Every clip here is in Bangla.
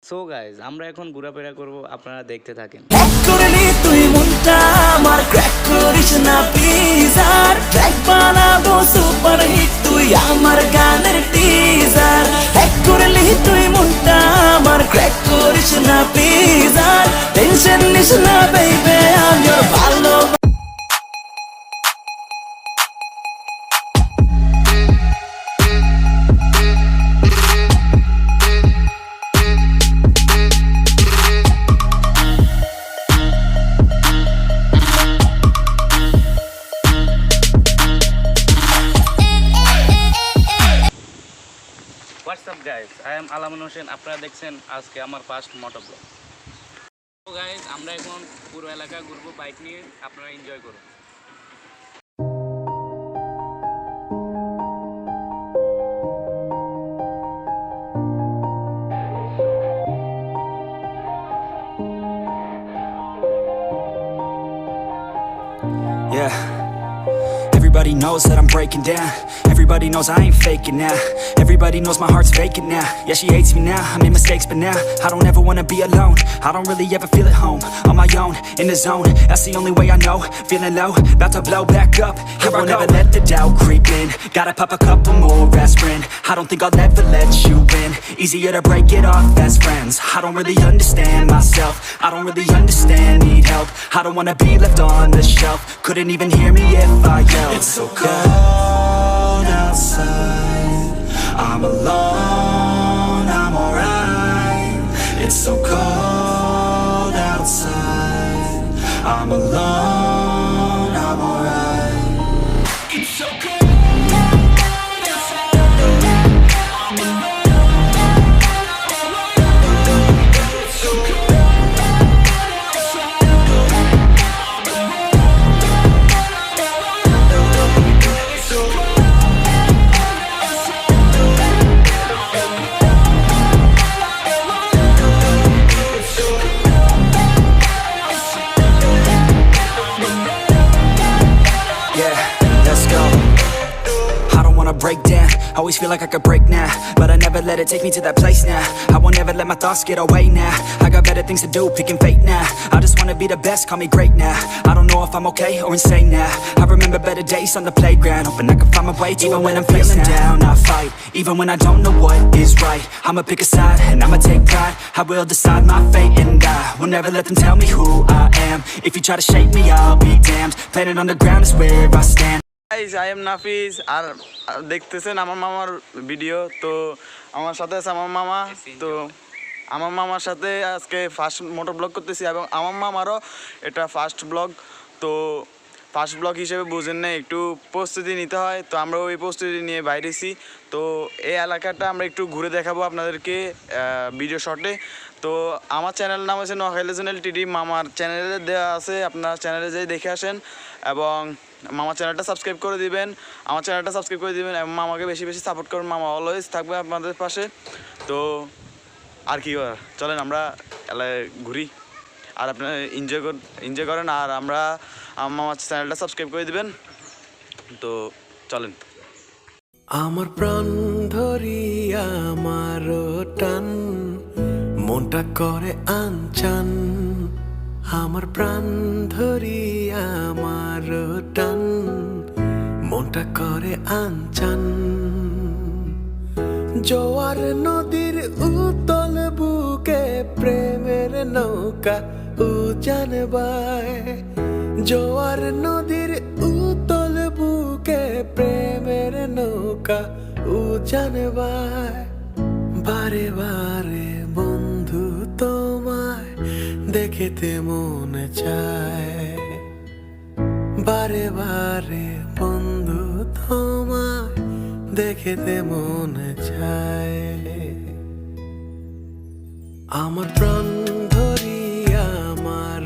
সো গাইজ আমরা এখন ঘোরাফেরা করব, আপনারা দেখতে থাকেন। করলি তুই মনটা আমার ক্র্যাক করিস না প্লিজ, আর ট্র্যাক বানাবো সুপার হিট, তুই আমার গানের টিজার। হ্যাক করলি তুই মনটা আমার ক্র্যাক করিস না প্লিজ, আর টেনশন নিস না বেবি, আমি ওর ভালো। হোয়াটসঅ্যাপ গাইজ, আই এম আলামিন হোসেন। আপনারা দেখছেন আজকে আমার ফার্স্ট মোটো ব্লগ। তো গাইজ আমরা এখন পুরো এলাকা ঘুরবো বাইক নিয়ে, আপনারা এনজয় করুন। Yeah. Everybody knows that I'm breaking down. Everybody knows I ain't faking now. Everybody knows my heart's vacant now. Yeah, she hates me now, I made mistakes but now I don't ever wanna be alone. I don't really ever feel at home. On my own, in the zone, that's the only way I know. Feeling low, about to blow back up. Here I won't ever let the doubt creep in. Gotta pop a couple more aspirin. I don't think I'll ever let you in. Easier to break it off best friends. I don't really understand myself. I don't really understand, need help. I don't wanna be left on the shelf. Couldn't even hear me if I yelled. It's so cold outside, I'm alone, I'm alright. It's so cold outside, I'm alone, I'm alright. It's so cold outside, I'm alone, it's so cold outside, I'm alone. Break down, always feel like I could break now, but I never let it take me to that place now. I won't ever let my thoughts get away now. I got better things to do, picking fate now. I just wanna be the best, call me great now. I don't know if I'm okay or insane now. I remember better days on the playground, hoping I can find my way even when I'm feeling down. I fight, even when I don't know what is right. I'ma pick a side and I'ma take pride. I will decide my fate and I will never let them tell me who I am. If you try to shape me, I'll be damned. Planet on the ground is where I stand. Guys I am Nafiz, আর দেখতেছেন আমার মামার ভিডিও। তো আমার সাথে আছে আমার মামা। তো আমার মামার সাথে আজকে ফার্স্ট মোটর ব্লগ করতেছি, এবং আমার মামারও এটা ফার্স্ট ব্লগ। তো ফার্স্ট ব্লগ হিসেবে বুঝেন না, একটু প্রস্তুতি নিতে হয়। তো আমরা ওই প্রস্তুতি নিয়ে বাইরেছি। তো এই এলাকাটা আমরা একটু ঘুরে দেখাবো আপনাদেরকে ভিডিও শর্টে। তো আমার চ্যানেলের নাম আছে নোয়াখালী টিডি, মামার চ্যানেলে দেওয়া আছে, আপনার চ্যানেলে যেয়ে দেখে আসেন এবং মামার চ্যানেলটা সাবস্ক্রাইব করে দিবেন, আমার চ্যানেলটা সাবস্ক্রাইব করে দিবেন এবং মামাকে বেশি বেশি সাপোর্ট করবেন। মামা অলওয়েজ থাকবে আপনাদের পাশে। তো আর কি করার, চলেন আমরা ঘুরি আর আপনারা এনজয় করেন, আর আমরা মামার চ্যানেলটা সাবস্ক্রাইব করে দিবেন। তো চলেন। আমার প্রাণ ধরি আমার টান, মনটা করে আনচান। আমার প্রাণ ধরি আমার টান, মনটা করে আনচান। জোয়ার নদীর উতল বুকে প্রেমের নৌকা উজান বায়। জোয়ার নদীর উতল বুকে প্রেমের নৌকা উজান বায়। বারে বারে বন্ধু তোমায় দেখেতে মনে চায়, বারে বারে বন্ধু তোমায় দেখেতে মনে চায়। আমার প্রাণ ধরি আমার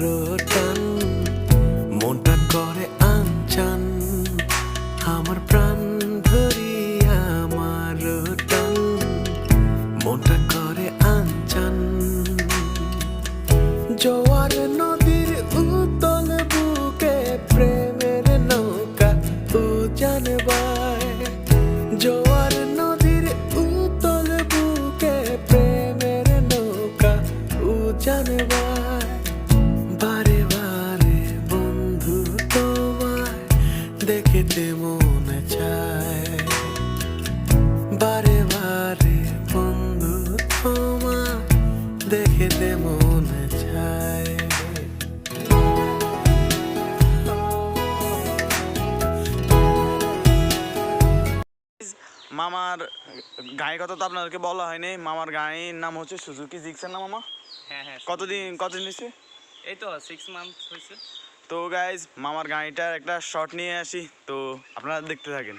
টান, মনটা করে আনচান। আমার প্রাণ ধরি আমার টান, মনটা করে আনচান। জোয়ার নদীর উতল বুকে প্রেমের নৌকা উজান বায়। জোয়ার নদীর উতল বুকে প্রেমের নৌকা জানবার বারে বারে বন্ধু তোমায় দেখতে মনে চায় বারে বারে বন্ধু তোমায় দেখতে মনে চায় মামার গাড়ির কথা তো আপনাদেরকে বলা হয়নি। মামার গাড়ির নাম হচ্ছে সুজুকি জিক্সার না মামা? হ্যাঁ কতদিন নিচ্ছে? এই তো 6 মান্থ হয়েছে। তো গাইজ মামার গাড়িটার একটা শট নিয়ে আসি, তো আপনারা দেখতে থাকেন।